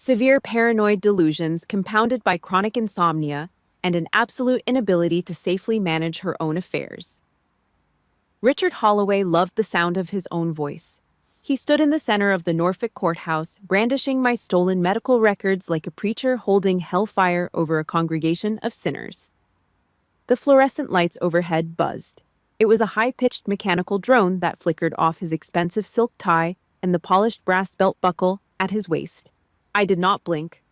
severe paranoid delusions compounded by chronic insomnia, and an absolute inability to safely manage her own affairs. Richard Holloway loved the sound of his own voice. He stood in the center of the Norfolk courthouse, brandishing my stolen medical records like a preacher holding hellfire over a congregation of sinners. The fluorescent lights overhead buzzed. It was a high-pitched mechanical drone that flickered off his expensive silk tie and the polished brass belt buckle at his waist. I did not blink.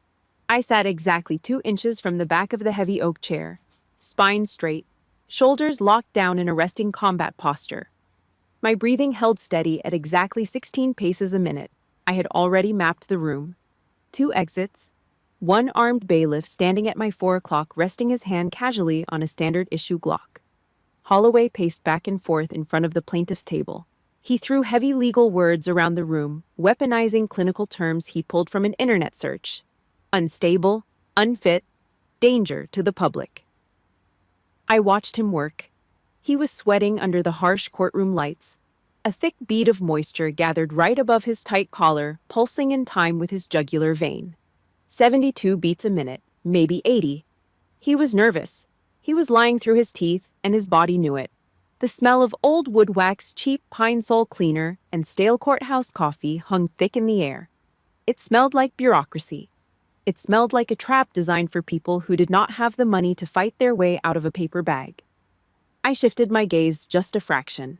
I sat exactly 2 inches from the back of the heavy oak chair, spine straight, shoulders locked down in a resting combat posture. My breathing held steady at exactly 16 paces a minute. I had already mapped the room. 2 exits, 1 armed bailiff standing at my 4 o'clock resting his hand casually on a standard-issue Glock. Holloway paced back and forth in front of the plaintiff's table. He threw heavy legal words around the room, weaponizing clinical terms he pulled from an internet search. Unstable, unfit, danger to the public. I watched him work. He was sweating under the harsh courtroom lights. A thick bead of moisture gathered right above his tight collar, pulsing in time with his jugular vein. 72 beats a minute, maybe 80. He was nervous. He was lying through his teeth, and his body knew it. The smell of old wood wax, cheap pine sol cleaner, and stale courthouse coffee hung thick in the air. It smelled like bureaucracy. It smelled like a trap designed for people who did not have the money to fight their way out of a paper bag. I shifted my gaze just a fraction.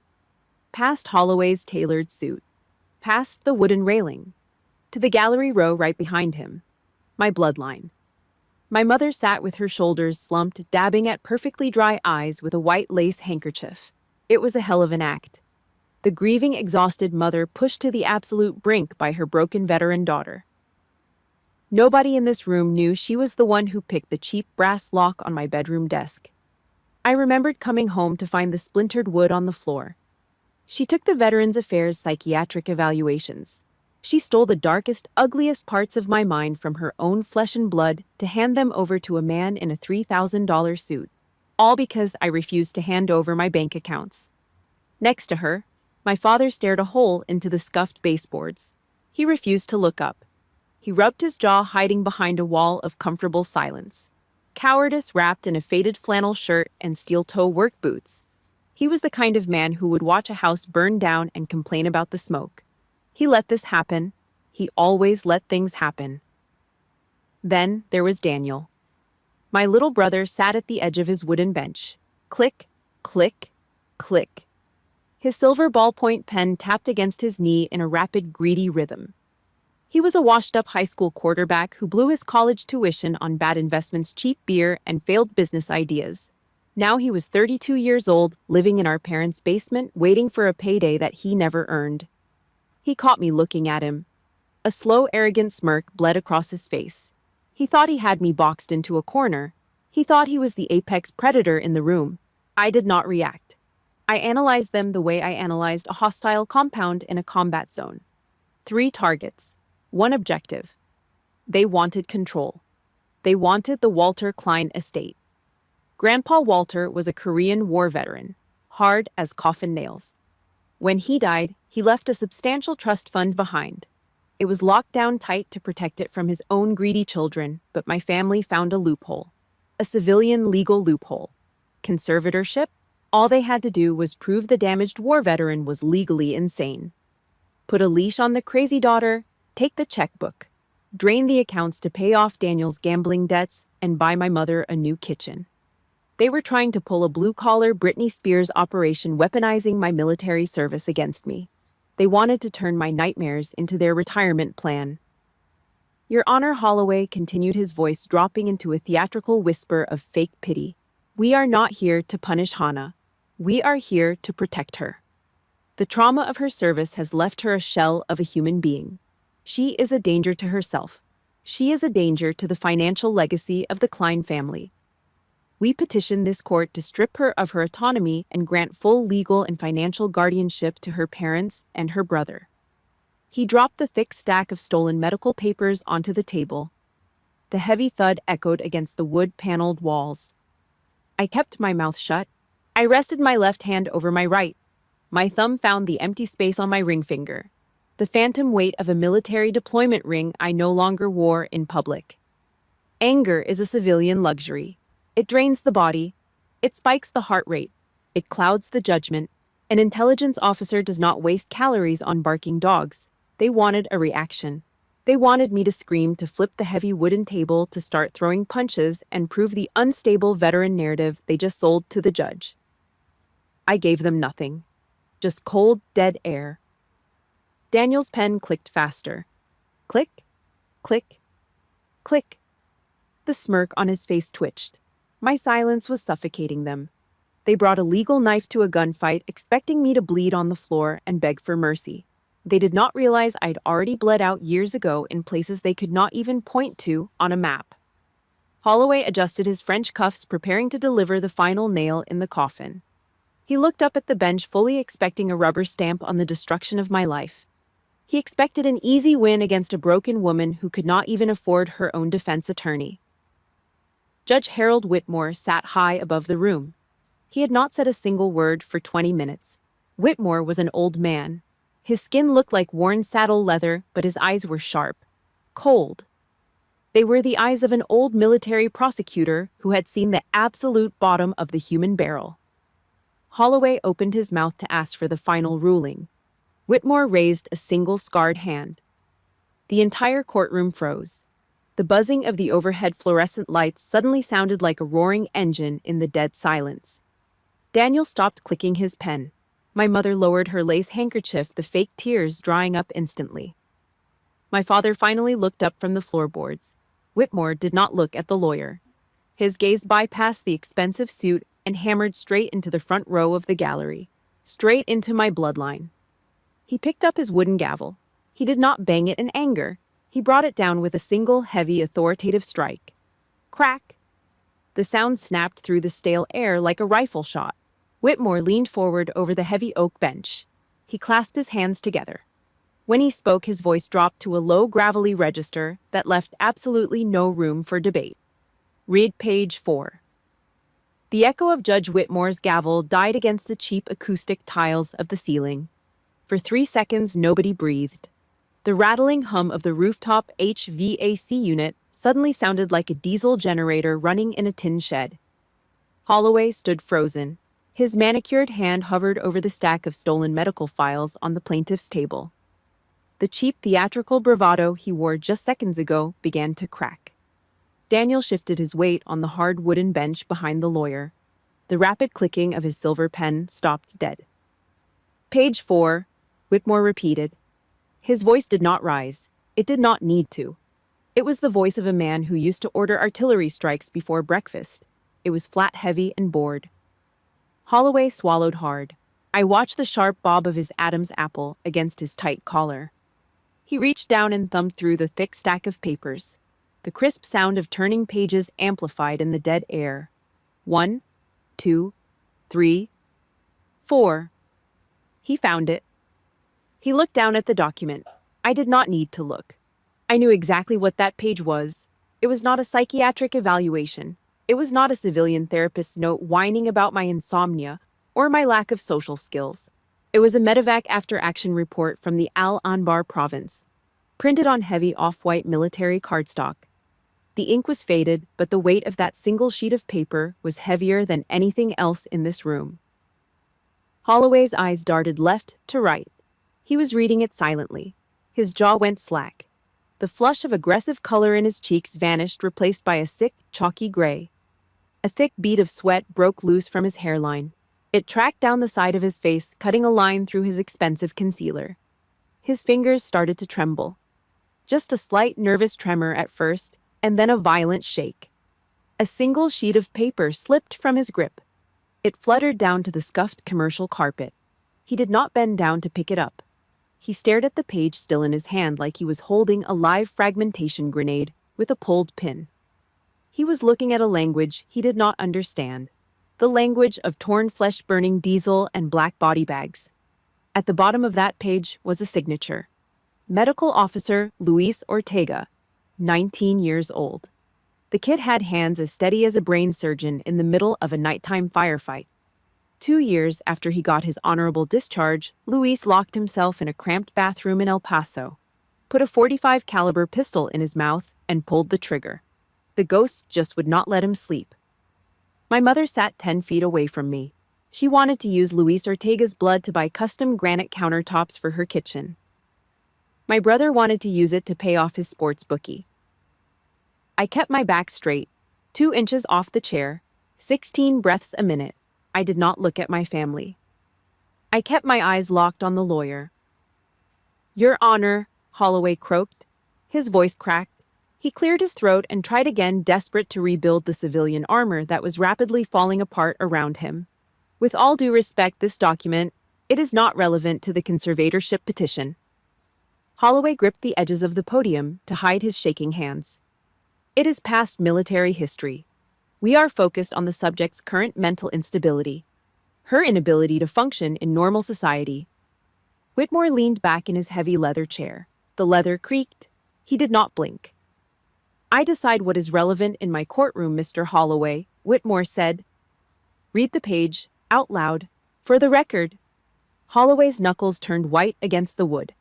Past Holloway's tailored suit. Past the wooden railing. To the gallery row right behind him. My bloodline. My mother sat with her shoulders slumped, dabbing at perfectly dry eyes with a white lace handkerchief. It was a hell of an act. The grieving, exhausted mother pushed to the absolute brink by her broken veteran daughter. Nobody in this room knew she was the one who picked the cheap brass lock on my bedroom desk. I remembered coming home to find the splintered wood on the floor. She took the Veterans Affairs psychiatric evaluations. She stole the darkest, ugliest parts of my mind from her own flesh and blood to hand them over to a man in a $3,000 suit, all because I refused to hand over my bank accounts. Next to her, my father stared a hole into the scuffed baseboards. He refused to look up. He rubbed his jaw, hiding behind a wall of comfortable silence. Cowardice wrapped in a faded flannel shirt and steel-toe work boots. He was the kind of man who would watch a house burn down and complain about the smoke. He let this happen. He always let things happen. Then there was Daniel. My little brother sat at the edge of his wooden bench. Click, click, click. His silver ballpoint pen tapped against his knee in a rapid, greedy rhythm. He was a washed-up high school quarterback who blew his college tuition on bad investments, cheap beer, and failed business ideas. Now he was 32 years old, living in our parents' basement, waiting for a payday that he never earned. He caught me looking at him. A slow, arrogant smirk bled across his face. He thought he had me boxed into a corner. He thought he was the apex predator in the room. I did not react. I analyzed them the way I analyzed a hostile compound in a combat zone. 3 targets. 1 objective. They wanted control. They wanted the Walter Klein estate. Grandpa Walter was a Korean War veteran, hard as coffin nails. When he died, he left a substantial trust fund behind. It was locked down tight to protect it from his own greedy children, but my family found a loophole. A civilian legal loophole. Conservatorship? All they had to do was prove the damaged war veteran was legally insane. Put a leash on the crazy daughter, take the checkbook, drain the accounts to pay off Daniel's gambling debts, and buy my mother a new kitchen. They were trying to pull a blue-collar Britney Spears operation, weaponizing my military service against me. They wanted to turn my nightmares into their retirement plan. Your Honor, Holloway continued, his voice dropping into a theatrical whisper of fake pity. We are not here to punish Hannah. We are here to protect her. The trauma of her service has left her a shell of a human being. She is a danger to herself. She is a danger to the financial legacy of the Klein family. We petition this court to strip her of her autonomy and grant full legal and financial guardianship to her parents and her brother. He dropped the thick stack of stolen medical papers onto the table. The heavy thud echoed against the wood-paneled walls. I kept my mouth shut. I rested my left hand over my right. My thumb found the empty space on my ring finger. the phantom weight of a military deployment ring I no longer wore in public. Anger is a civilian luxury. It drains the body. It spikes the heart rate. It clouds the judgment. An intelligence officer does not waste calories on barking dogs. They wanted a reaction. They wanted me to scream, to flip the heavy wooden table, to start throwing punches and prove the unstable veteran narrative they just sold to the judge. I gave them nothing. Just cold, dead air. Daniel's pen clicked faster. Click, click, click. The smirk on his face twitched. My silence was suffocating them. They brought a legal knife to a gunfight, expecting me to bleed on the floor and beg for mercy. They did not realize I'd already bled out years ago in places they could not even point to on a map. Holloway adjusted his French cuffs, preparing to deliver the final nail in the coffin. He looked up at the bench, fully expecting a rubber stamp on the destruction of my life. He expected an easy win against a broken woman who could not even afford her own defense attorney. Judge Harold Whitmore sat high above the room. He had not said a single word for 20 minutes. Whitmore was an old man. His skin looked like worn saddle leather, but his eyes were sharp, cold. They were the eyes of an old military prosecutor who had seen the absolute bottom of the human barrel. Holloway opened his mouth to ask for the final ruling. Whitmore raised a single scarred hand. The entire courtroom froze. The buzzing of the overhead fluorescent lights suddenly sounded like a roaring engine in the dead silence. Daniel stopped clicking his pen. My mother lowered her lace handkerchief, the fake tears drying up instantly. My father finally looked up from the floorboards. Whitmore did not look at the lawyer. His gaze bypassed the expensive suit and hammered straight into the front row of the gallery, straight into my bloodline. He picked up his wooden gavel. He did not bang it in anger. He brought it down with a single, heavy, authoritative strike. Crack! The sound snapped through the stale air like a rifle shot. Whitmore leaned forward over the heavy oak bench. He clasped his hands together. When he spoke, his voice dropped to a low, gravelly register that left absolutely no room for debate. Read page 4. The echo of Judge Whitmore's gavel died against the cheap acoustic tiles of the ceiling. For 3 seconds, nobody breathed. The rattling hum of the rooftop HVAC unit suddenly sounded like a diesel generator running in a tin shed. Holloway stood frozen. His manicured hand hovered over the stack of stolen medical files on the plaintiff's table. The cheap theatrical bravado he wore just seconds ago began to crack. Daniel shifted his weight on the hard wooden bench behind the lawyer. The rapid clicking of his silver pen stopped dead. Page 4, Whitmore repeated. His voice did not rise. It did not need to. It was the voice of a man who used to order artillery strikes before breakfast. It was flat, heavy, and bored. Holloway swallowed hard. I watched the sharp bob of his Adam's apple against his tight collar. He reached down and thumbed through the thick stack of papers. The crisp sound of turning pages amplified in the dead air. 1, 2, 3, 4. He found it. He looked down at the document. I did not need to look. I knew exactly what that page was. It was not a psychiatric evaluation. It was not a civilian therapist's note whining about my insomnia or my lack of social skills. It was a medevac after-action report from the Al-Anbar province, printed on heavy off-white military cardstock. The ink was faded, but the weight of that single sheet of paper was heavier than anything else in this room. Holloway's eyes darted left to right. He was reading it silently. His jaw went slack. The flush of aggressive color in his cheeks vanished, replaced by a sick, chalky gray. A thick bead of sweat broke loose from his hairline. It tracked down the side of his face, cutting a line through his expensive concealer. His fingers started to tremble. Just a slight nervous tremor at first, and then a violent shake. A single sheet of paper slipped from his grip. It fluttered down to the scuffed commercial carpet. He did not bend down to pick it up. He stared at the page still in his hand like he was holding a live fragmentation grenade with a pulled pin. He was looking at a language he did not understand, the language of torn flesh-burning diesel and black body bags. At the bottom of that page was a signature. Medical Officer Luis Ortega, 19 years old. The kid had hands as steady as a brain surgeon in the middle of a nighttime firefight. 2 years after he got his honorable discharge, Luis locked himself in a cramped bathroom in El Paso, put a .45 caliber pistol in his mouth, and pulled the trigger. The ghosts just would not let him sleep. My mother sat 10 feet away from me. She wanted to use Luis Ortega's blood to buy custom granite countertops for her kitchen. My brother wanted to use it to pay off his sports bookie. I kept my back straight, 2 inches off the chair, 16 breaths a minute. I did not look at my family. I kept my eyes locked on the lawyer. "Your Honor," Holloway croaked. His voice cracked. He cleared his throat and tried again, desperate to rebuild the civilian armor that was rapidly falling apart around him. "With all due respect, this document, it is not relevant to the conservatorship petition." Holloway gripped the edges of the podium to hide his shaking hands. "It is past military history. We are focused on the subject's current mental instability, her inability to function in normal society." Whitmore leaned back in his heavy leather chair. The leather creaked. He did not blink. "I decide what is relevant in my courtroom, Mr. Holloway," Whitmore said. "Read the page, out loud, for the record." Holloway's knuckles turned white against the wood.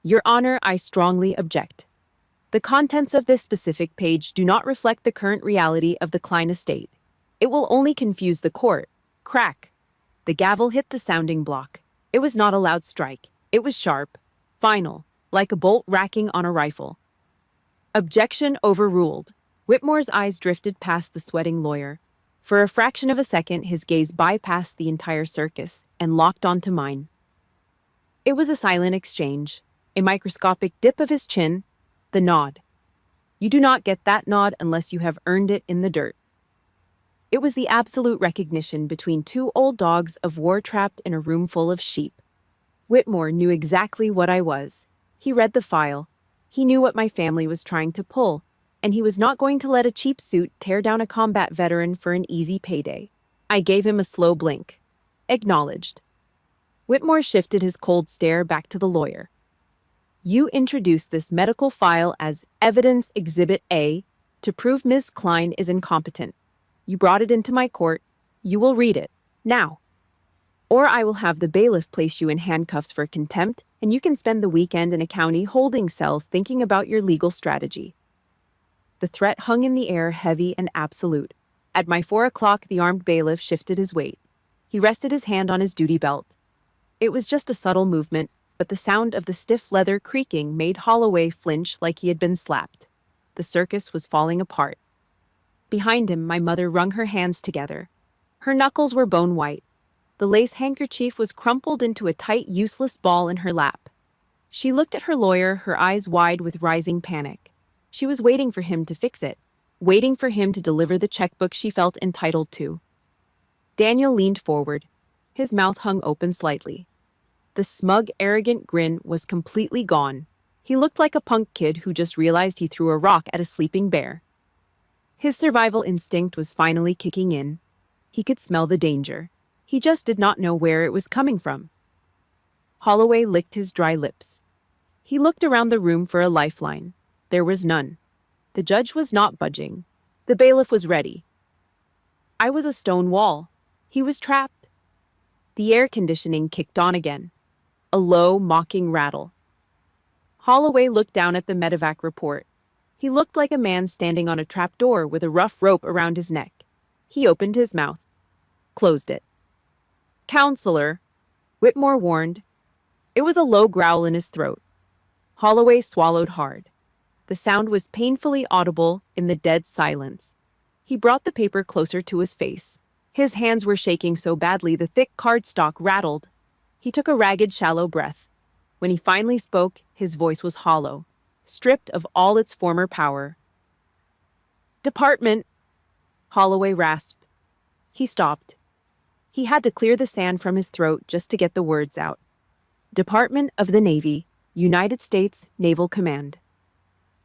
"Your Honor, I strongly object. The contents of this specific page do not reflect the current reality of the Klein estate. It will only confuse the court." Crack. The gavel hit the sounding block. It was not a loud strike. It was sharp, final, like a bolt racking on a rifle. "Objection overruled." Whitmore's eyes drifted past the sweating lawyer. For a fraction of a second, his gaze bypassed the entire circus and locked onto mine. It was a silent exchange, a microscopic dip of his chin, the nod. You do not get that nod unless you have earned it in the dirt. It was the absolute recognition between 2 old dogs of war trapped in a room full of sheep. Whitmore knew exactly what I was. He read the file. He knew what my family was trying to pull, and he was not going to let a cheap suit tear down a combat veteran for an easy payday. I gave him a slow blink. Acknowledged. Whitmore shifted his cold stare back to the lawyer. "You introduced this medical file as Evidence Exhibit A to prove Ms. Klein is incompetent. You brought it into my court. You will read it. Now. Or I will have the bailiff place you in handcuffs for contempt, and you can spend the weekend in a county holding cell thinking about your legal strategy." The threat hung in the air, heavy and absolute. At my 4 o'clock, the armed bailiff shifted his weight. He rested his hand on his duty belt. It was just a subtle movement, but the sound of the stiff leather creaking made Holloway flinch like he had been slapped. The circus was falling apart. Behind him, my mother wrung her hands together. Her knuckles were bone white. The lace handkerchief was crumpled into a tight, useless ball in her lap. She looked at her lawyer, her eyes wide with rising panic. She was waiting for him to fix it, waiting for him to deliver the checkbook she felt entitled to. Daniel leaned forward. His mouth hung open slightly. The smug, arrogant grin was completely gone. He looked like a punk kid who just realized he threw a rock at a sleeping bear. His survival instinct was finally kicking in. He could smell the danger. He just did not know where it was coming from. Holloway licked his dry lips. He looked around the room for a lifeline. There was none. The judge was not budging. The bailiff was ready. I was a stone wall. He was trapped. The air conditioning kicked on again. A low, mocking rattle. Holloway looked down at the medevac report. He looked like a man standing on a trapdoor with a rough rope around his neck. He opened his mouth. Closed it. "Counselor," Whitmore warned. It was a low growl in his throat. Holloway swallowed hard. The sound was painfully audible in the dead silence. He brought the paper closer to his face. His hands were shaking so badly the thick cardstock rattled. He took a ragged, shallow breath. When he finally spoke, his voice was hollow, stripped of all its former power. "Department," Holloway rasped. He stopped. He had to clear the sand from his throat just to get the words out. "Department of the Navy, United States Naval Command."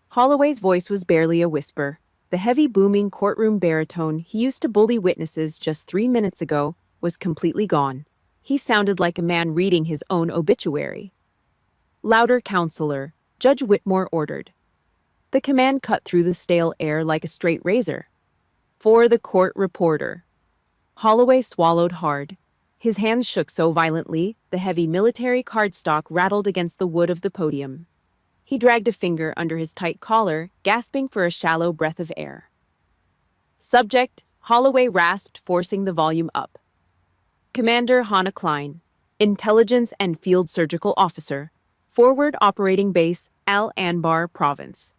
Holloway's voice was barely a whisper. The heavy, booming courtroom baritone he used to bully witnesses just 3 minutes ago was completely gone. He sounded like a man reading his own obituary. "Louder, counselor," Judge Whitmore ordered. The command cut through the stale air like a straight razor. "For the court reporter." Holloway swallowed hard. His hands shook so violently, the heavy military cardstock rattled against the wood of the podium. He dragged a finger under his tight collar, gasping for a shallow breath of air. Subject, Holloway rasped, forcing the volume up. Commander Hannah Klein, Intelligence and Field Surgical Officer, Forward Operating Base, Al Anbar Province.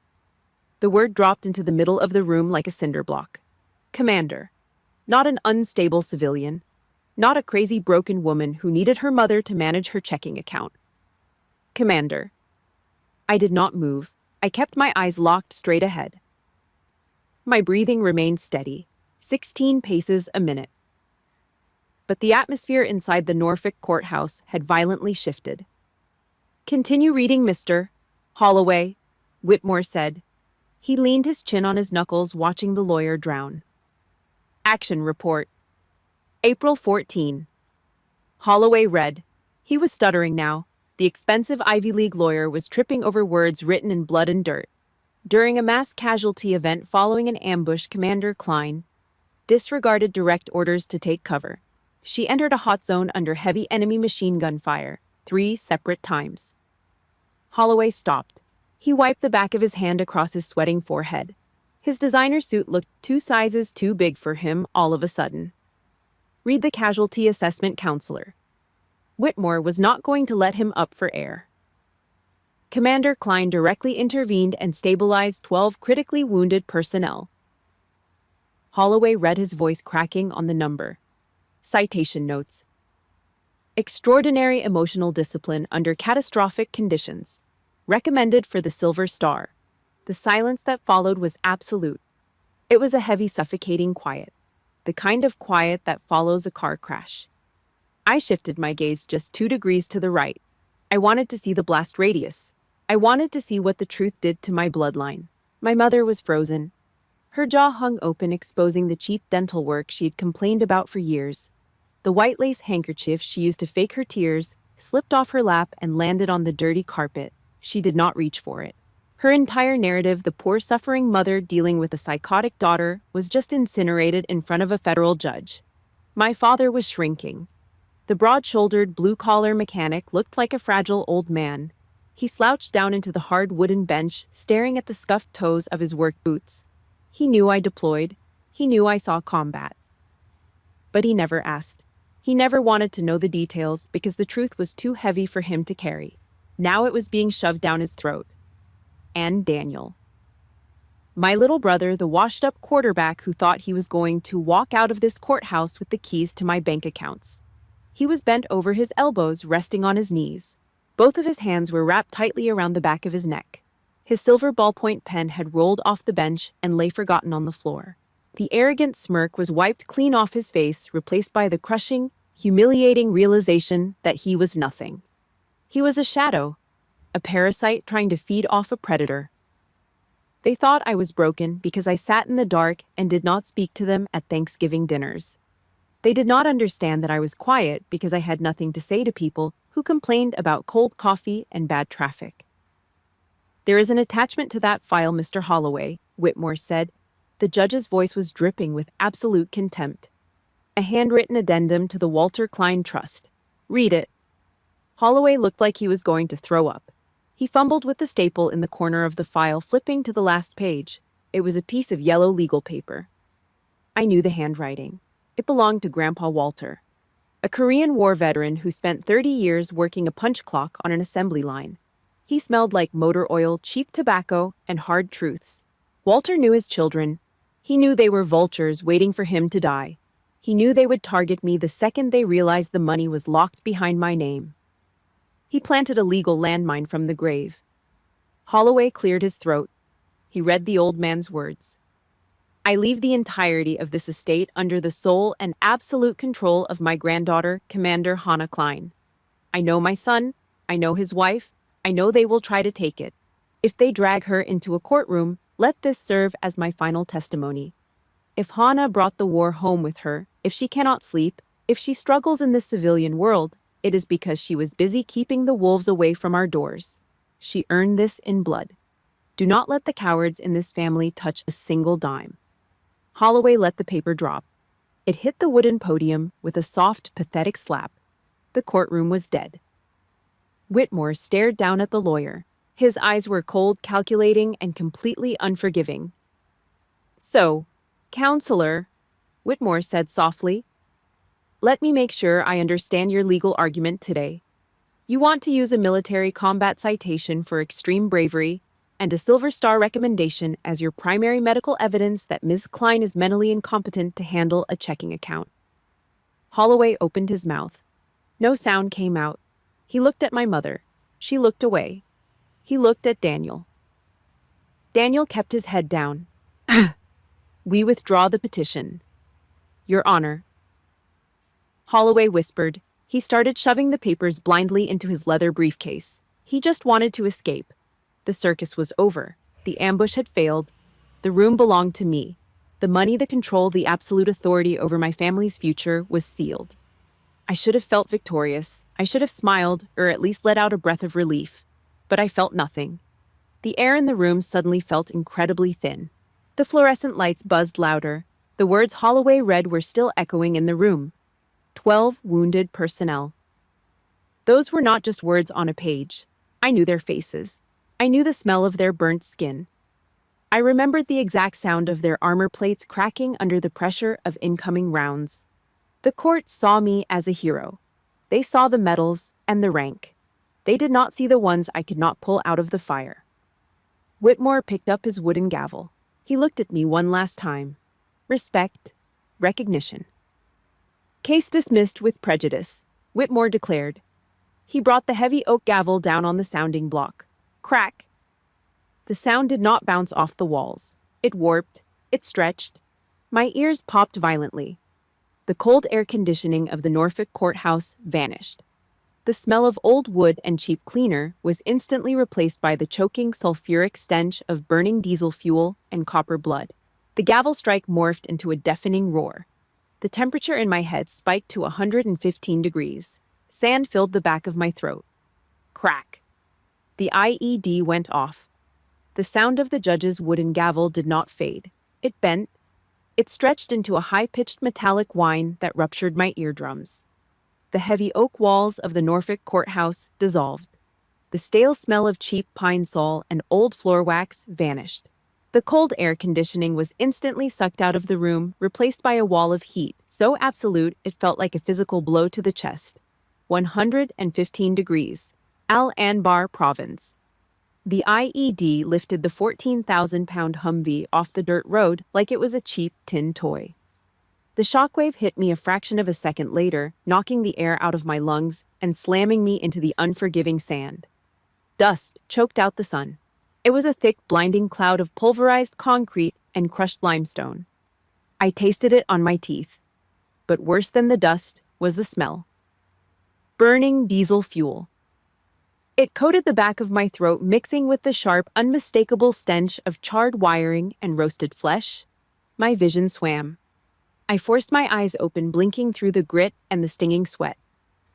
The word dropped into the middle of the room like a cinder block. Commander. Not an unstable civilian. Not a crazy broken woman who needed her mother to manage her checking account. Commander. I did not move. I kept my eyes locked straight ahead. My breathing remained steady, 16 paces a minute. But the atmosphere inside the Norfolk courthouse had violently shifted. Continue reading, Mr. Holloway, Whitmore said. He leaned his chin on his knuckles, watching the lawyer drown. Action report. April 14. Holloway read. He was stuttering now. The expensive Ivy League lawyer was tripping over words written in blood and dirt. During a mass casualty event following an ambush, Commander Klein disregarded direct orders to take cover. She entered a hot zone under heavy enemy machine gun fire, 3 separate times. Holloway stopped. He wiped the back of his hand across his sweating forehead. His designer suit looked 2 sizes too big for him all of a sudden. Read the casualty assessment, counselor. Whitmore was not going to let him up for air. Commander Klein directly intervened and stabilized 12 critically wounded personnel. Holloway read, his voice cracking on the number. Citation notes. Extraordinary emotional discipline under catastrophic conditions. Recommended for the Silver Star. The silence that followed was absolute. It was a heavy, suffocating quiet. The kind of quiet that follows a car crash. I shifted my gaze just 2 degrees to the right. I wanted to see the blast radius. I wanted to see what the truth did to my bloodline. My mother was frozen. Her jaw hung open, exposing the cheap dental work she had complained about for years. The white lace handkerchief she used to fake her tears slipped off her lap and landed on the dirty carpet. She did not reach for it. Her entire narrative, the poor suffering mother dealing with a psychotic daughter, was just incinerated in front of a federal judge. My father was shrinking. The broad-shouldered, blue-collar mechanic looked like a fragile old man. He slouched down into the hard wooden bench, staring at the scuffed toes of his work boots. He knew I deployed. He knew I saw combat. But he never asked. He never wanted to know the details because the truth was too heavy for him to carry. Now it was being shoved down his throat. And Daniel. My little brother, the washed-up quarterback who thought he was going to walk out of this courthouse with the keys to my bank accounts. He was bent over his elbows, resting on his knees. Both of his hands were wrapped tightly around the back of his neck. His silver ballpoint pen had rolled off the bench and lay forgotten on the floor. The arrogant smirk was wiped clean off his face, replaced by the crushing, humiliating realization that he was nothing. He was a shadow, a parasite trying to feed off a predator. They thought I was broken because I sat in the dark and did not speak to them at Thanksgiving dinners. They did not understand that I was quiet because I had nothing to say to people who complained about cold coffee and bad traffic. There is an attachment to that file, Mr. Holloway, Whitmore said. The judge's voice was dripping with absolute contempt. A handwritten addendum to the Walter Klein Trust. Read it. Holloway looked like he was going to throw up. He fumbled with the staple in the corner of the file, flipping to the last page. It was a piece of yellow legal paper. I knew the handwriting. It belonged to Grandpa Walter, a Korean War veteran who spent 30 years working a punch clock on an assembly line. He smelled like motor oil, cheap tobacco, and hard truths. Walter knew his children. He knew they were vultures waiting for him to die. He knew they would target me the second they realized the money was locked behind my name. He planted a legal landmine from the grave. Holloway cleared his throat. He read the old man's words. I leave the entirety of this estate under the sole and absolute control of my granddaughter, Commander Hannah Klein. I know my son. I know his wife. I know they will try to take it. If they drag her into a courtroom, let this serve as my final testimony. If Hannah brought the war home with her, if she cannot sleep, if she struggles in this civilian world, it is because she was busy keeping the wolves away from our doors. She earned this in blood. Do not let the cowards in this family touch a single dime. Holloway let the paper drop. It hit the wooden podium with a soft, pathetic slap. The courtroom was dead. Whitmore stared down at the lawyer. His eyes were cold, calculating, and completely unforgiving. "So, counselor," Whitmore said softly, "let me make sure I understand your legal argument today. You want to use a military combat citation for extreme bravery and a Silver Star recommendation as your primary medical evidence that Ms. Klein is mentally incompetent to handle a checking account." Holloway opened his mouth. No sound came out. He looked at my mother. She looked away. He looked at Daniel. Daniel kept his head down. "We withdraw the petition, Your Honor." Holloway whispered. He started shoving the papers blindly into his leather briefcase. He just wanted to escape. The circus was over. The ambush had failed. The room belonged to me. The money that controlled the absolute authority over my family's future was sealed. I should have felt victorious. I should have smiled, or at least let out a breath of relief. But I felt nothing. The air in the room suddenly felt incredibly thin. The fluorescent lights buzzed louder. The words Holloway read were still echoing in the room. 12 wounded personnel. Those were not just words on a page. I knew their faces. I knew the smell of their burnt skin. I remembered the exact sound of their armor plates cracking under the pressure of incoming rounds. The court saw me as a hero. They saw the medals and the rank. They did not see the ones I could not pull out of the fire. Whitmore picked up his wooden gavel. He looked at me one last time. Respect, recognition. "Case dismissed with prejudice," Whitmore declared. He brought the heavy oak gavel down on the sounding block. Crack. The sound did not bounce off the walls. It warped. It stretched. My ears popped violently. The cold air conditioning of the Norfolk courthouse vanished. The smell of old wood and cheap cleaner was instantly replaced by the choking sulfuric stench of burning diesel fuel and copper blood. The gavel strike morphed into a deafening roar. The temperature in my head spiked to 115 degrees. Sand filled the back of my throat. Crack. The IED went off. The sound of the judge's wooden gavel did not fade. It bent. It stretched into a high-pitched metallic whine that ruptured my eardrums. The heavy oak walls of the Norfolk courthouse dissolved. The stale smell of cheap pine sol and old floor wax vanished. The cold air conditioning was instantly sucked out of the room, replaced by a wall of heat, so absolute it felt like a physical blow to the chest. 115 degrees. Al Anbar Province. The IED lifted the 14,000-pound Humvee off the dirt road like it was a cheap tin toy. The shockwave hit me a fraction of a second later, knocking the air out of my lungs and slamming me into the unforgiving sand. Dust choked out the sun. It was a thick, blinding cloud of pulverized concrete and crushed limestone. I tasted it on my teeth. But worse than the dust was the smell. Burning diesel fuel. It coated the back of my throat, mixing with the sharp, unmistakable stench of charred wiring and roasted flesh. My vision swam. I forced my eyes open, blinking through the grit and the stinging sweat.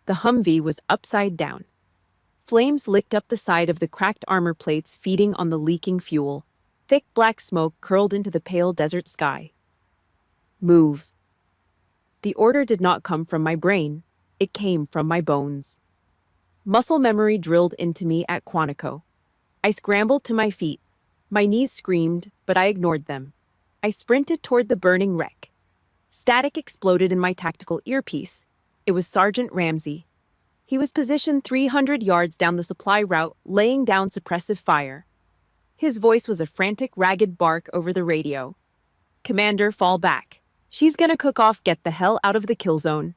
The Humvee was upside down. Flames licked up the side of the cracked armor plates, feeding on the leaking fuel. Thick black smoke curled into the pale desert sky. Move. The order did not come from my brain. It came from my bones. Muscle memory drilled into me at Quantico. I scrambled to my feet. My knees screamed, but I ignored them. I sprinted toward the burning wreck. Static exploded in my tactical earpiece. It was Sergeant Ramsey. He was positioned 300 yards down the supply route, laying down suppressive fire. His voice was a frantic, ragged bark over the radio. "Commander, fall back. She's gonna cook off. Get the hell out of the kill zone."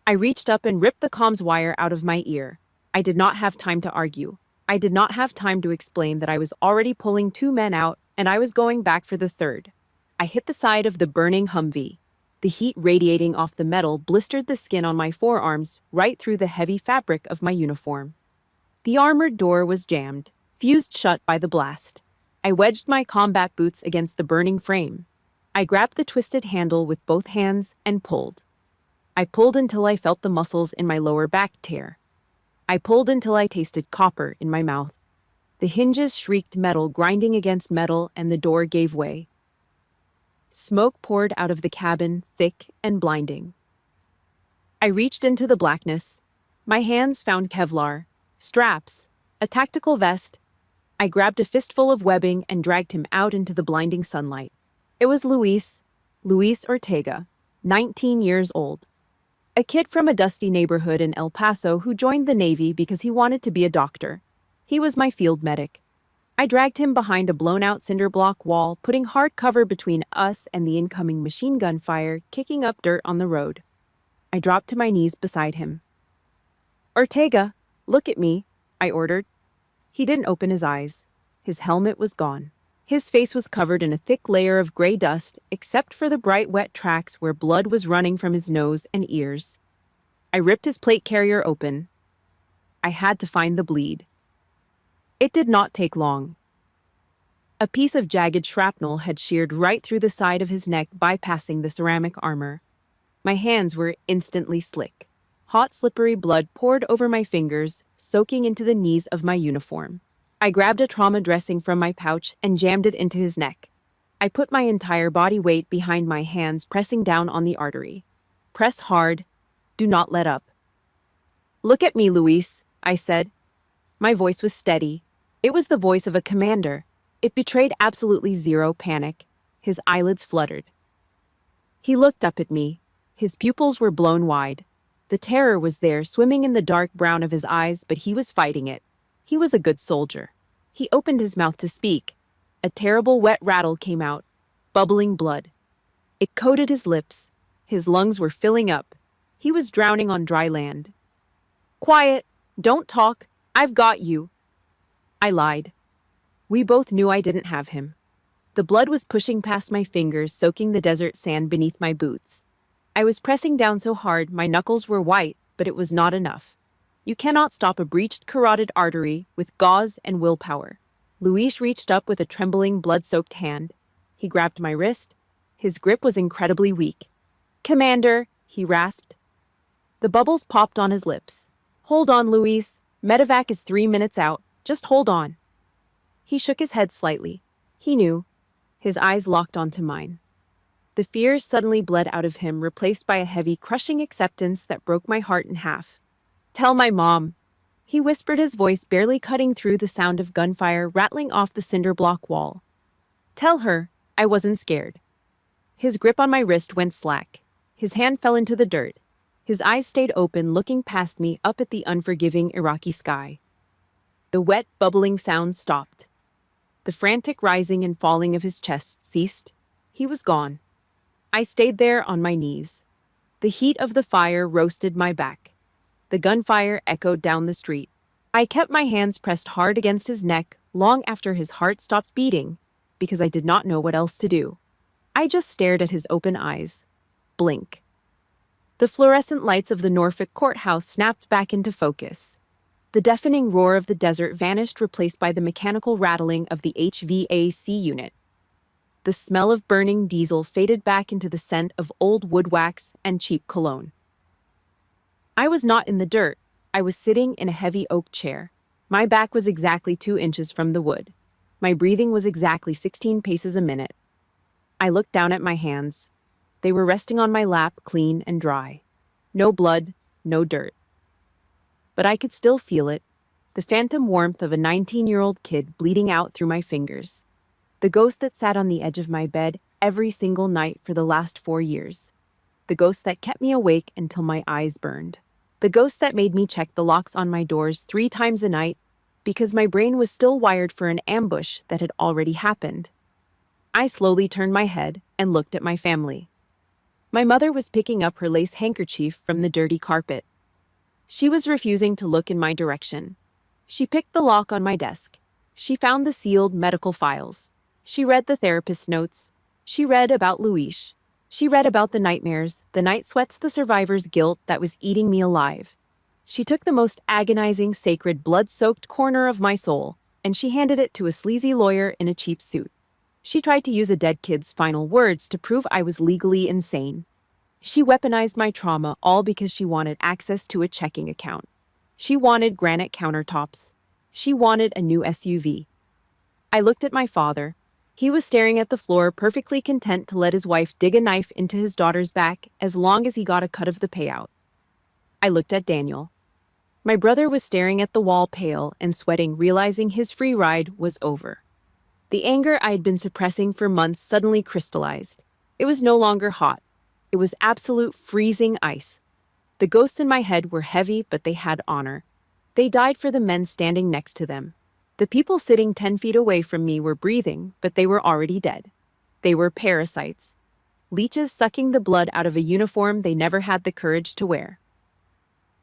I reached up and ripped the comms wire out of my ear. I did not have time to argue. I did not have time to explain that I was already pulling 2 men out and I was going back for the third. I hit the side of the burning Humvee. The heat radiating off the metal blistered the skin on my forearms right through the heavy fabric of my uniform. The armored door was jammed, fused shut by the blast. I wedged my combat boots against the burning frame. I grabbed the twisted handle with both hands and pulled. I pulled until I felt the muscles in my lower back tear. I pulled until I tasted copper in my mouth. The hinges shrieked metal grinding against metal and the door gave way. Smoke poured out of the cabin, thick and blinding. I reached into the blackness. My hands found Kevlar, straps, a tactical vest. I grabbed a fistful of webbing and dragged him out into the blinding sunlight. It was Luis Ortega, 19 years old. A kid from a dusty neighborhood in El Paso who joined the Navy because he wanted to be a doctor. He was my field medic. I dragged him behind a blown-out cinder block wall, putting hard cover between us and the incoming machine gun fire, kicking up dirt on the road. I dropped to my knees beside him. "Ortega, look at me," I ordered. He didn't open his eyes. His helmet was gone. His face was covered in a thick layer of gray dust, except for the bright wet tracks where blood was running from his nose and ears. I ripped his plate carrier open. I had to find the bleed. It did not take long. A piece of jagged shrapnel had sheared right through the side of his neck, bypassing the ceramic armor. My hands were instantly slick. Hot, slippery blood poured over my fingers, soaking into the knees of my uniform. I grabbed a trauma dressing from my pouch and jammed it into his neck. I put my entire body weight behind my hands, pressing down on the artery. "Press hard. Do not let up." "Look at me, Luis," I said. My voice was steady. It was the voice of a commander. It betrayed absolutely zero panic. His eyelids fluttered. He looked up at me. His pupils were blown wide. The terror was there, swimming in the dark brown of his eyes, but he was fighting it. He was a good soldier. He opened his mouth to speak. A terrible wet rattle came out, bubbling blood. It coated his lips. His lungs were filling up. He was drowning on dry land. "Quiet. Don't talk. I've got you." I lied. We both knew I didn't have him. The blood was pushing past my fingers, soaking the desert sand beneath my boots. I was pressing down so hard my knuckles were white, but it was not enough. You cannot stop a breached carotid artery with gauze and willpower. Luis reached up with a trembling, blood-soaked hand. He grabbed my wrist. His grip was incredibly weak. "Commander," he rasped. The bubbles popped on his lips. "Hold on, Luis. Medevac is 3 minutes out. Just hold on." He shook his head slightly. He knew. His eyes locked onto mine. The fear suddenly bled out of him, replaced by a heavy, crushing acceptance that broke my heart in half. "Tell my mom," he whispered, his voice barely cutting through the sound of gunfire rattling off the cinder block wall. "Tell her I wasn't scared." His grip on my wrist went slack. His hand fell into the dirt. His eyes stayed open, looking past me up at the unforgiving Iraqi sky. The wet, bubbling sound stopped. The frantic rising and falling of his chest ceased. He was gone. I stayed there on my knees. The heat of the fire roasted my back. The gunfire echoed down the street. I kept my hands pressed hard against his neck long after his heart stopped beating, because I did not know what else to do. I just stared at his open eyes. Blink. The fluorescent lights of the Norfolk courthouse snapped back into focus. The deafening roar of the desert vanished, replaced by the mechanical rattling of the HVAC unit. The smell of burning diesel faded back into the scent of old wood wax and cheap cologne. I was not in the dirt. I was sitting in a heavy oak chair. My back was exactly 2 inches from the wood. My breathing was exactly 16 paces a minute. I looked down at my hands. They were resting on my lap, clean and dry. No blood, no dirt. But I could still feel it, the phantom warmth of a 19-year-old kid bleeding out through my fingers. The ghost that sat on the edge of my bed every single night for the last 4 years. The ghost that kept me awake until my eyes burned. The ghost that made me check the locks on my doors 3 times a night because my brain was still wired for an ambush that had already happened. I slowly turned my head and looked at my family. My mother was picking up her lace handkerchief from the dirty carpet. She was refusing to look in my direction. She picked the lock on my desk. She found the sealed medical files. She read the therapist's notes. She read about Luis. She read about the nightmares, the night sweats, the survivor's guilt that was eating me alive. She took the most agonizing, sacred, blood-soaked corner of my soul, and she handed it to a sleazy lawyer in a cheap suit. She tried to use a dead kid's final words to prove I was legally insane. She weaponized my trauma, all because she wanted access to a checking account. She wanted granite countertops. She wanted a new SUV. I looked at my father. He was staring at the floor, perfectly content to let his wife dig a knife into his daughter's back as long as he got a cut of the payout. I looked at Daniel. My brother was staring at the wall, pale and sweating, realizing his free ride was over. The anger I had been suppressing for months suddenly crystallized. It was no longer hot. It was absolute freezing ice. The ghosts in my head were heavy, but they had honor. They died for the men standing next to them. The people sitting 10 feet away from me were breathing, but they were already dead. They were parasites. Leeches sucking the blood out of a uniform they never had the courage to wear.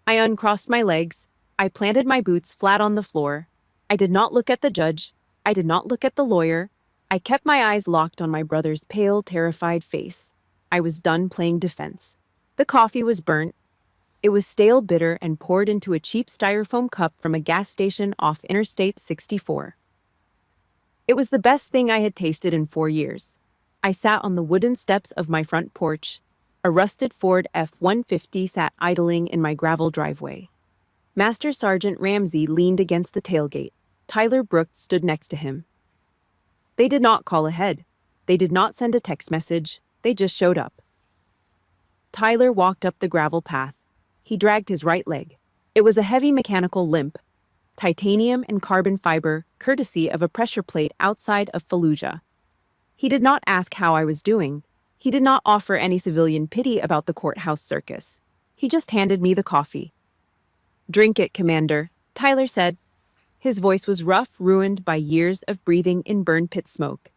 I uncrossed my legs. I planted my boots flat on the floor. I did not look at the judge. I did not look at the lawyer. I kept my eyes locked on my brother's pale, terrified face. I was done playing defense. The coffee was burnt. It was stale, bitter, and poured into a cheap styrofoam cup from a gas station off Interstate 64. It was the best thing I had tasted in 4 years. I sat on the wooden steps of my front porch. A rusted Ford F-150 sat idling in my gravel driveway. Master Sergeant Ramsey leaned against the tailgate. Tyler Brooks stood next to him. They did not call ahead. They did not send a text message. They just showed up. Tyler walked up the gravel path. He dragged his right leg. It was a heavy mechanical limp, titanium and carbon fiber, courtesy of a pressure plate outside of Fallujah. He did not ask how I was doing. He did not offer any civilian pity about the courthouse circus. He just handed me the coffee. "Drink it, Commander," Tyler said. His voice was rough, ruined by years of breathing in burn pit smoke.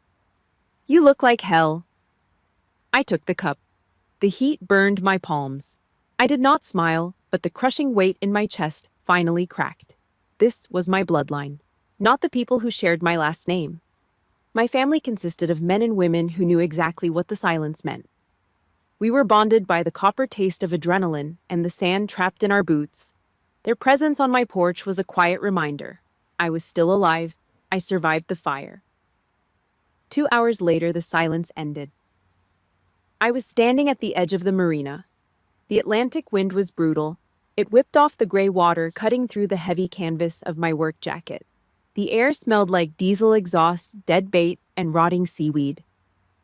"You look like hell." I took the cup. The heat burned my palms. I did not smile, but the crushing weight in my chest finally cracked. This was my bloodline, not the people who shared my last name. My family consisted of men and women who knew exactly what the silence meant. We were bonded by the copper taste of adrenaline and the sand trapped in our boots. Their presence on my porch was a quiet reminder. I was still alive. I survived the fire. 2 hours later, the silence ended. I was standing at the edge of the marina. The Atlantic wind was brutal. It whipped off the gray water, cutting through the heavy canvas of my work jacket. The air smelled like diesel exhaust, dead bait, and rotting seaweed.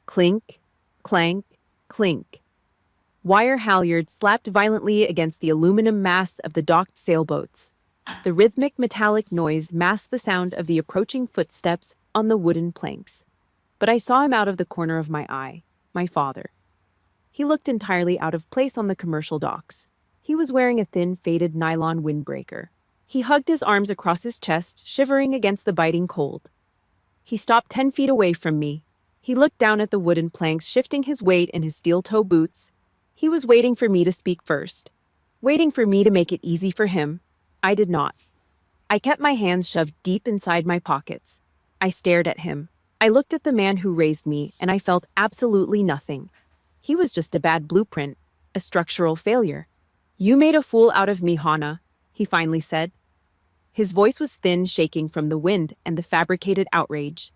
Clink, clank, clink. Wire halyards slapped violently against the aluminum masts of the docked sailboats. The rhythmic metallic noise masked the sound of the approaching footsteps on the wooden planks. But I saw him out of the corner of my eye, my father. He looked entirely out of place on the commercial docks. He was wearing a thin, faded nylon windbreaker. He hugged his arms across his chest, shivering against the biting cold. He stopped 10 feet away from me. He looked down at the wooden planks, shifting his weight in his steel-toe boots. He was waiting for me to speak first, waiting for me to make it easy for him. I did not. I kept my hands shoved deep inside my pockets. I stared at him. I looked at the man who raised me, and I felt absolutely nothing. He was just a bad blueprint, a structural failure. "You made a fool out of me, Hannah," he finally said. His voice was thin, shaking from the wind and the fabricated outrage.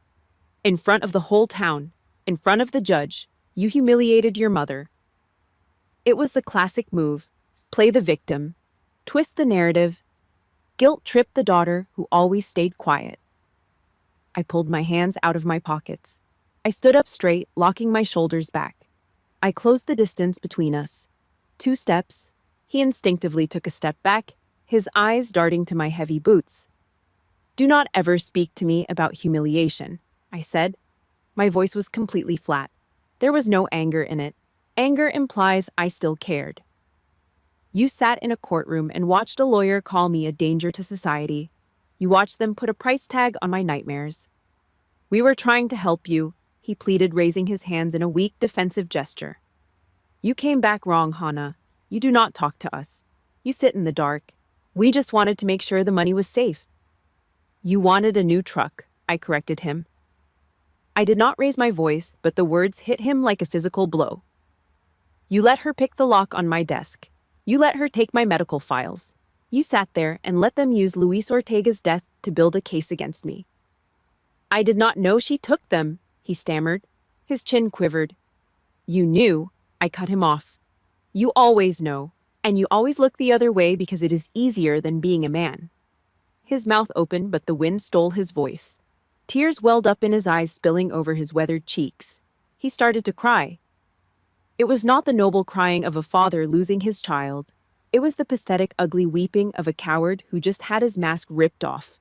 "In front of the whole town, in front of the judge, you humiliated your mother." It was the classic move: play the victim, twist the narrative, guilt-trip the daughter who always stayed quiet. I pulled my hands out of my pockets. I stood up straight, locking my shoulders back. I closed the distance between us. 2 steps. He instinctively took a step back, his eyes darting to my heavy boots. "Do not ever speak to me about humiliation," I said. My voice was completely flat. There was no anger in it. Anger implies I still cared. "You sat in a courtroom and watched a lawyer call me a danger to society. You watched them put a price tag on my nightmares. We were trying to help you," he pleaded, raising his hands in a weak, defensive gesture. "You came back wrong, Hannah. You do not talk to us. You sit in the dark. We just wanted to make sure the money was safe." "You wanted a new truck," I corrected him. I did not raise my voice, but the words hit him like a physical blow. "You let her pick the lock on my desk. You let her take my medical files. You sat there and let them use Luis Ortega's death to build a case against me." "I did not know she took them," he stammered. His chin quivered. "You knew," I cut him off. "You always know, and you always look the other way because it is easier than being a man." His mouth opened, but the wind stole his voice. Tears welled up in his eyes, spilling over his weathered cheeks. He started to cry. It was not the noble crying of a father losing his child. It was the pathetic, ugly weeping of a coward who just had his mask ripped off.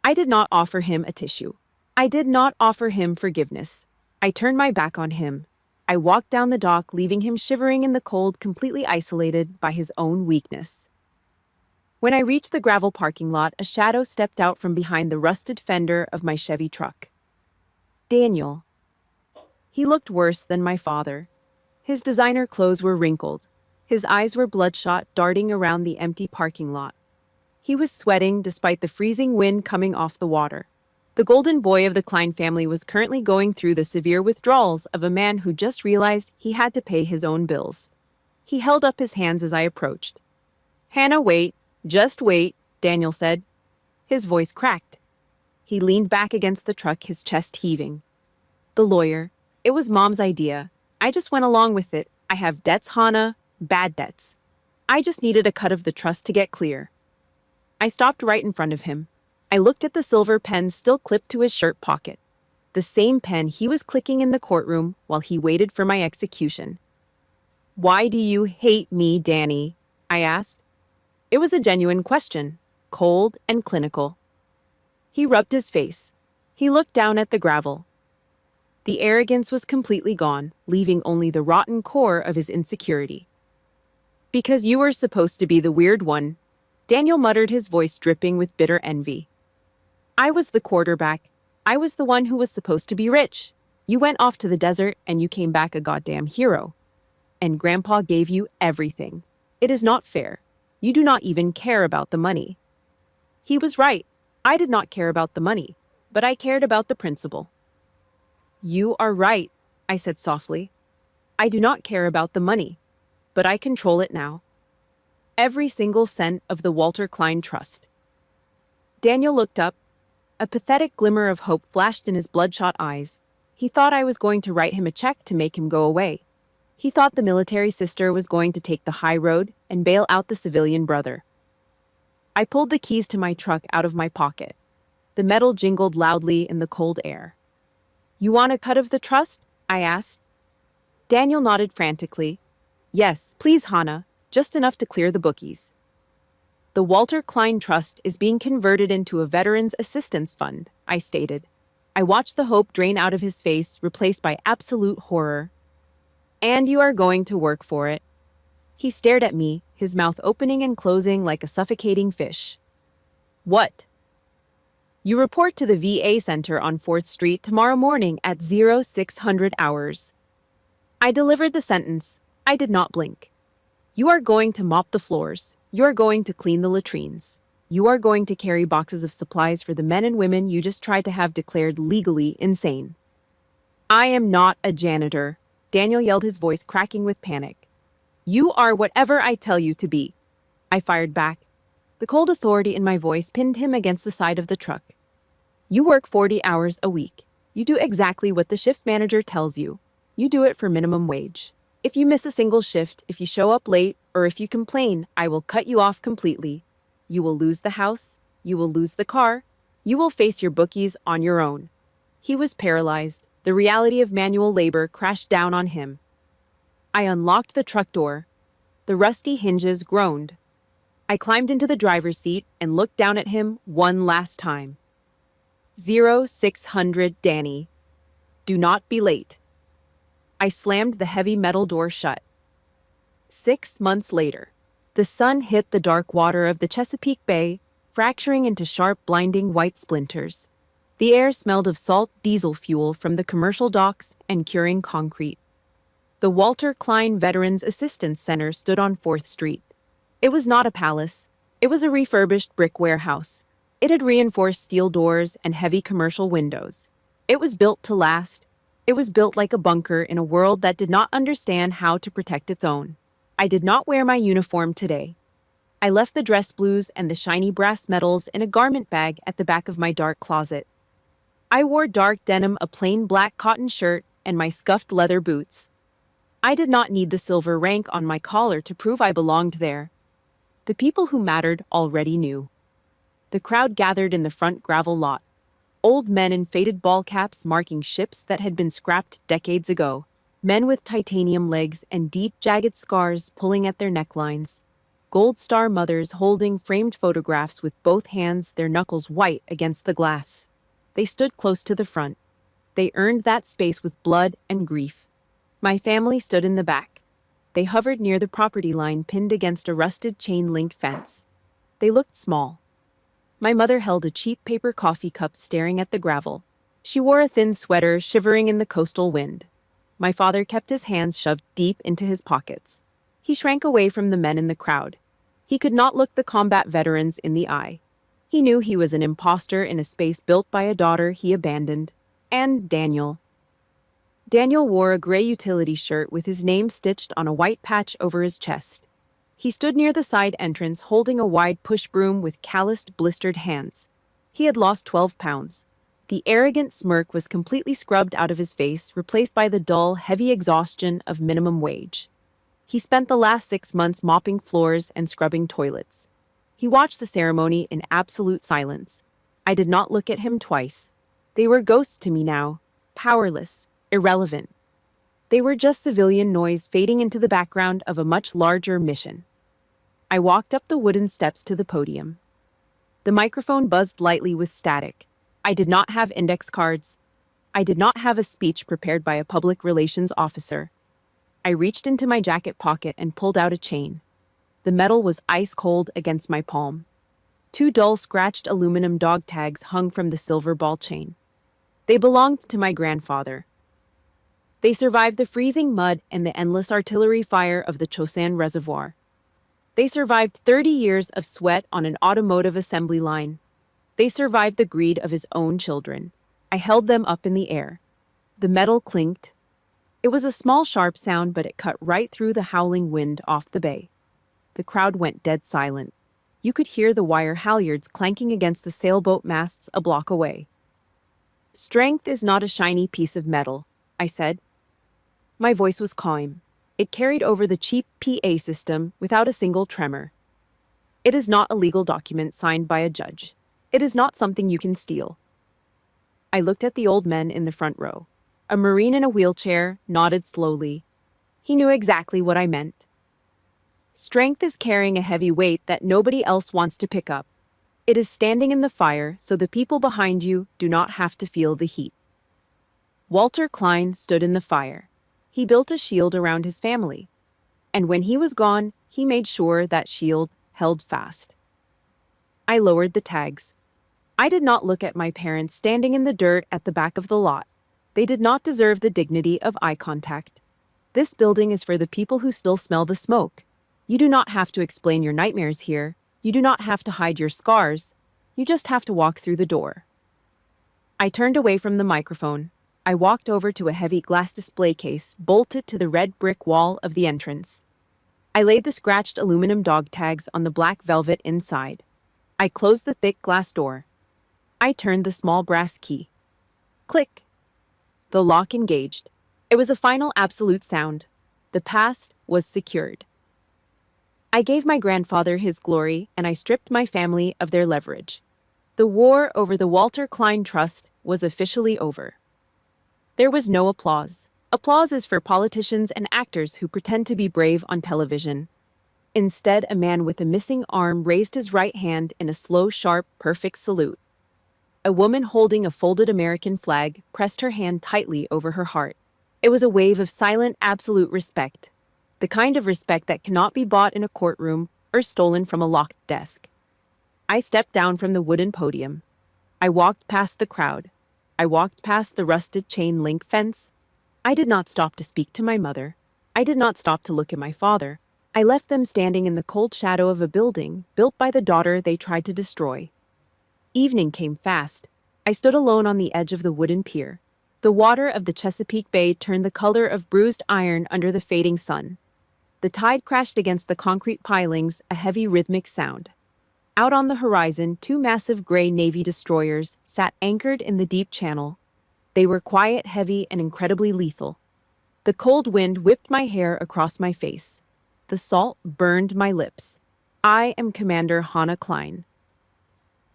I did not offer him a tissue. I did not offer him forgiveness. I turned my back on him. I walked down the dock, leaving him shivering in the cold, completely isolated by his own weakness. When I reached the gravel parking lot, a shadow stepped out from behind the rusted fender of my Chevy truck. Daniel. He looked worse than my father. His designer clothes were wrinkled. His eyes were bloodshot, darting around the empty parking lot. He was sweating despite the freezing wind coming off the water. The golden boy of the Klein family was currently going through the severe withdrawals of a man who just realized he had to pay his own bills. He held up his hands as I approached. "Hannah, wait. Just wait," Daniel said. His voice cracked. He leaned back against the truck, his chest heaving. "The lawyer. It was Mom's idea. I just went along with it. I have debts, Hannah. Bad debts. I just needed a cut of the trust to get clear." I stopped right in front of him. I looked at the silver pen still clipped to his shirt pocket. The same pen he was clicking in the courtroom while he waited for my execution. "Why do you hate me, Danny?" I asked. It was a genuine question, cold and clinical. He rubbed his face. He looked down at the gravel. The arrogance was completely gone, leaving only the rotten core of his insecurity. "Because you were supposed to be the weird one," Daniel muttered, his voice dripping with bitter envy. "I was the quarterback. I was the one who was supposed to be rich. You went off to the desert and you came back a goddamn hero. And Grandpa gave you everything. It is not fair. You do not even care about the money." He was right. I did not care about the money, but I cared about the principle. "You are right," I said softly. "I do not care about the money, but I control it now. Every single cent of the Walter Klein Trust." Daniel looked up. A pathetic glimmer of hope flashed in his bloodshot eyes. He thought I was going to write him a check to make him go away. He thought the military sister was going to take the high road and bail out the civilian brother. I pulled the keys to my truck out of my pocket. The metal jingled loudly in the cold air. "You want a cut of the trust?" I asked. Daniel nodded frantically. "Yes, please, Hannah, just enough to clear the bookies." "The Walter Klein Trust is being converted into a Veterans Assistance Fund," I stated. I watched the hope drain out of his face, replaced by absolute horror. "And you are going to work for it." He stared at me, his mouth opening and closing like a suffocating fish. "What?" "You report to the VA Center on 4th Street tomorrow morning at 0600 hours. I delivered the sentence. I did not blink. "You are going to mop the floors. You are going to clean the latrines. You are going to carry boxes of supplies for the men and women you just tried to have declared legally insane." "I am not a janitor," Daniel yelled, his voice cracking with panic. "You are whatever I tell you to be," I fired back. The cold authority in my voice pinned him against the side of the truck. "You work 40 hours a week. You do exactly what the shift manager tells you. You do it for minimum wage. If you miss a single shift, if you show up late, or if you complain, I will cut you off completely. You will lose the house. You will lose the car. You will face your bookies on your own." He was paralyzed. The reality of manual labor crashed down on him. I unlocked the truck door. The rusty hinges groaned. I climbed into the driver's seat and looked down at him one last time. 0600 Danny. Do not be late. I slammed the heavy metal door shut. 6 months later, the sun hit the dark water of the Chesapeake Bay, fracturing into sharp, blinding white splinters. The air smelled of salt diesel fuel from the commercial docks and curing concrete. The Walter Klein Veterans Assistance Center stood on 4th Street. It was not a palace. It was a refurbished brick warehouse. It had reinforced steel doors and heavy commercial windows. It was built to last. It was built like a bunker in a world that did not understand how to protect its own. I did not wear my uniform today. I left the dress blues and the shiny brass medals in a garment bag at the back of my dark closet. I wore dark denim, a plain black cotton shirt, and my scuffed leather boots. I did not need the silver rank on my collar to prove I belonged there. The people who mattered already knew. The crowd gathered in the front gravel lot. Old men in faded ball caps marking ships that had been scrapped decades ago. Men with titanium legs and deep, jagged scars pulling at their necklines. Gold star mothers holding framed photographs with both hands, their knuckles white against the glass. They stood close to the front. They earned that space with blood and grief. My family stood in the back. They hovered near the property line pinned against a rusted chain-link fence. They looked small. My mother held a cheap paper coffee cup staring at the gravel. She wore a thin sweater shivering in the coastal wind. My father kept his hands shoved deep into his pockets. He shrank away from the men in the crowd. He could not look the combat veterans in the eye. He knew he was an imposter in a space built by a daughter he abandoned. And Daniel. Daniel wore a gray utility shirt with his name stitched on a white patch over his chest. He stood near the side entrance holding a wide push broom with calloused, blistered hands. He had lost 12 pounds. The arrogant smirk was completely scrubbed out of his face, replaced by the dull, heavy exhaustion of minimum wage. He spent the last 6 months mopping floors and scrubbing toilets. He watched the ceremony in absolute silence. I did not look at him twice. They were ghosts to me now, powerless, irrelevant. They were just civilian noise fading into the background of a much larger mission. I walked up the wooden steps to the podium. The microphone buzzed lightly with static. I did not have index cards. I did not have a speech prepared by a public relations officer. I reached into my jacket pocket and pulled out a chain. The metal was ice cold against my palm. 2 dull, scratched aluminum dog tags hung from the silver ball chain. They belonged to my grandfather. They survived the freezing mud and the endless artillery fire of the Chosin Reservoir. They survived 30 years of sweat on an automotive assembly line. They survived the greed of his own children. I held them up in the air. The metal clinked. It was a small, sharp sound, but it cut right through the howling wind off the bay. The crowd went dead silent. You could hear the wire halyards clanking against the sailboat masts a block away. "Strength is not a shiny piece of metal," I said. My voice was calm. It carried over the cheap PA system without a single tremor. It is not a legal document signed by a judge. It is not something you can steal. I looked at the old men in the front row. A Marine in a wheelchair nodded slowly. He knew exactly what I meant. Strength is carrying a heavy weight that nobody else wants to pick up. It is standing in the fire so the people behind you do not have to feel the heat. Walter Klein stood in the fire. He built a shield around his family. And when he was gone, he made sure that shield held fast. I lowered the tags. I did not look at my parents standing in the dirt at the back of the lot. They did not deserve the dignity of eye contact. This building is for the people who still smell the smoke. You do not have to explain your nightmares here. You do not have to hide your scars. You just have to walk through the door. I turned away from the microphone. I walked over to a heavy glass display case bolted to the red brick wall of the entrance. I laid the scratched aluminum dog tags on the black velvet inside. I closed the thick glass door. I turned the small brass key. Click. The lock engaged. It was a final absolute sound. The past was secured. I gave my grandfather his glory and I stripped my family of their leverage. The war over the Walter Klein Trust was officially over. There was no applause. Applause is for politicians and actors who pretend to be brave on television. Instead, a man with a missing arm raised his right hand in a slow, sharp, perfect salute. A woman holding a folded American flag pressed her hand tightly over her heart. It was a wave of silent, absolute respect. The kind of respect that cannot be bought in a courtroom or stolen from a locked desk. I stepped down from the wooden podium. I walked past the crowd. I walked past the rusted chain-link fence. I did not stop to speak to my mother. I did not stop to look at my father. I left them standing in the cold shadow of a building built by the daughter they tried to destroy. Evening came fast. I stood alone on the edge of the wooden pier. The water of the Chesapeake Bay turned the color of bruised iron under the fading sun. The tide crashed against the concrete pilings, a heavy rhythmic sound. Out on the horizon, 2 massive gray Navy destroyers sat anchored in the deep channel. They were quiet, heavy, and incredibly lethal. The cold wind whipped my hair across my face. The salt burned my lips. I am Commander Hannah Klein.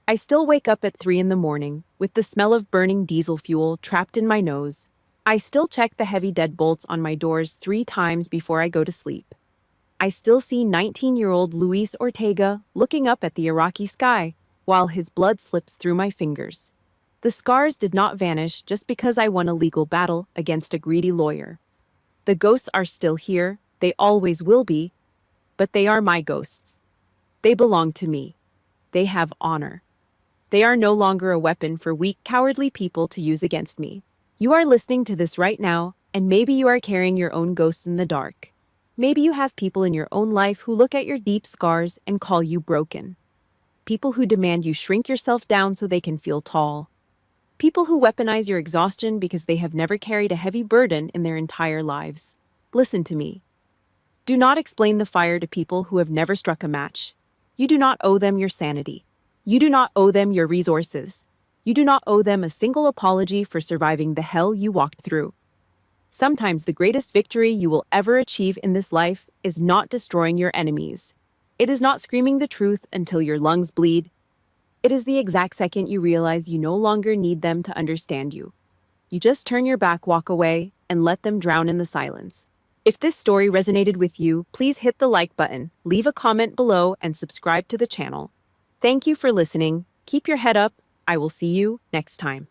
I still wake up at 3 in the morning, with the smell of burning diesel fuel trapped in my nose. I still check the heavy deadbolts on my doors 3 times before I go to sleep. I still see 19-year-old Luis Ortega looking up at the Iraqi sky, while his blood slips through my fingers. The scars did not vanish just because I won a legal battle against a greedy lawyer. The ghosts are still here, they always will be, but they are my ghosts. They belong to me. They have honor. They are no longer a weapon for weak, cowardly people to use against me. You are listening to this right now, and maybe you are carrying your own ghosts in the dark. Maybe you have people in your own life who look at your deep scars and call you broken. People who demand you shrink yourself down so they can feel tall. People who weaponize your exhaustion because they have never carried a heavy burden in their entire lives. Listen to me. Do not explain the fire to people who have never struck a match. You do not owe them your sanity. You do not owe them your resources. You do not owe them a single apology for surviving the hell you walked through. Sometimes the greatest victory you will ever achieve in this life is not destroying your enemies. It is not screaming the truth until your lungs bleed. It is the exact second you realize you no longer need them to understand you. You just turn your back, walk away, and let them drown in the silence. If this story resonated with you, please hit the like button, leave a comment below, and subscribe to the channel. Thank you for listening. Keep your head up. I will see you next time.